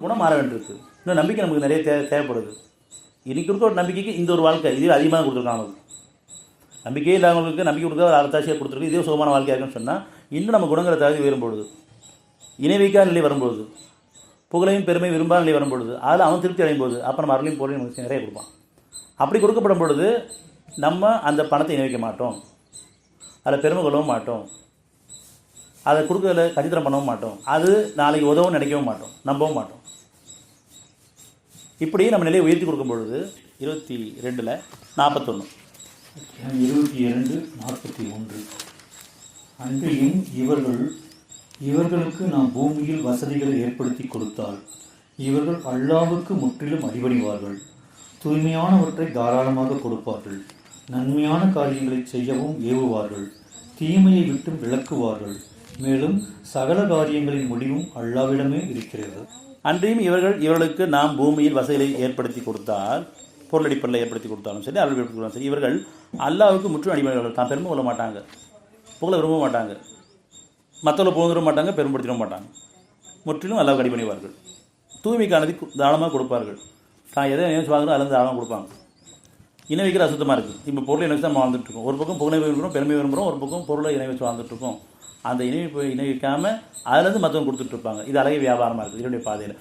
குணம் மாற வேண்டியிருக்கு. இன்னும் நம்பிக்கை நமக்கு நிறைய தேவைப்படுது. இன்றைக்கி இருக்க ஒரு நம்பிக்கைக்கு இந்த ஒரு வாழ்க்கை இது அதிகமாக கொடுத்துருக்காங்க. நமக்கு நம்பிக்கையே இல்லாதவங்களுக்கு நம்பிக்கை கொடுக்க ஒரு அரத்தாட்சியாக கொடுத்துருக்கு. இதே சுகமான வாழ்க்கையாக இருக்குன்னு சொன்னால் இன்னும் நம்ம குணங்களை தகுதி உயரும்பொழுது, இணை வைக்காத நிலை வரும்பொழுது, புகழையும் பெருமை விரும்பாத நிலை வரும்பொழுது, அதில் அவன் திருப்தி அடையும் போது அப்போ நம்ம அருளையும் பொருளையும் நமக்கு நிறைய கொடுப்பான். அப்படி கொடுக்கப்படும் பொழுது நம்ம அந்த பணத்தை இணை வைக்க மாட்டோம், அதில் பெருமை கொள்ளவும் மாட்டோம், அதை கொடுக்கறதுல கச்சித்திரம் பண்ணவும் மாட்டோம், அது நாளைக்கு உதவும் நினைக்கவும் மாட்டோம், நம்பவும் மாட்டோம். இப்படி நம்ம நிலையை உயர்த்தி கொடுக்கும் பொழுது 22 41 22:41 அன்றியும் இவர்களுக்கு நாம் பூமியில் வசதிகளை ஏற்படுத்தி கொடுத்தால் இவர்கள் அல்லாஹ்வுக்கு முற்றிலும் அடிபணிவார்கள். தூய்மையானவற்றை தாராளமாக கொடுப்பார்கள். நன்மையான காரியங்களை செய்யவும் ஏவுவார்கள். தீமையை விட்டும் விலக்குவார்கள். மேலும் சகல காரியங்களின் முடிவும் அல்லாஹ்விடமே இருக்கிறது. அன்றியும் இவர்களுக்கு நாம் பூமியில் வசதிகளை ஏற்படுத்தி கொடுத்தால், பொருளடிப்படையில் ஏற்படுத்தி கொடுத்தாலும் சரி, அருள் ஏற்படுத்தி கொடுத்தாலும் சரி, இவர்கள் அல்லாஹ்வுக்கு முற்றும் அடிமையாளர்கள். தான் பெருமை கொள்ள மாட்டாங்க, புகழ விரும்ப மாட்டாங்க, மற்றவங்களை புகழ மாட்டாங்க, பெருமைப்படுத்திட மாட்டாங்க. முற்றிலும் அல்லாஹ்வுக்கு அடிபணிவார்கள். தூய்மைக்கானது தாராளமாக கொடுப்பார்கள். தான் எதை நினைச்சு வாங்குறோம் அதில் தாராளமாக கொடுப்பாங்க. இணை வைக்கிற அசுத்தமாக இருக்குது. இப்போ பொருளை இணை வச்சு நம்ம வாழ்ந்துட்டுருக்கோம். ஒரு பக்கம் புகழை விரும்புகிறோம், பெருமை விரும்புகிறோம், ஒரு பக்கம் பொருளை இணை வச்சு வாழ்ந்துட்டுருக்கோம். அந்த இணை வைக்காமல் அதுலேருந்து மற்றவங்க கொடுத்துட்ருப்பாங்க. இது அழகிய வியாபாரமாக இருக்குது இதனுடைய பாதையில்.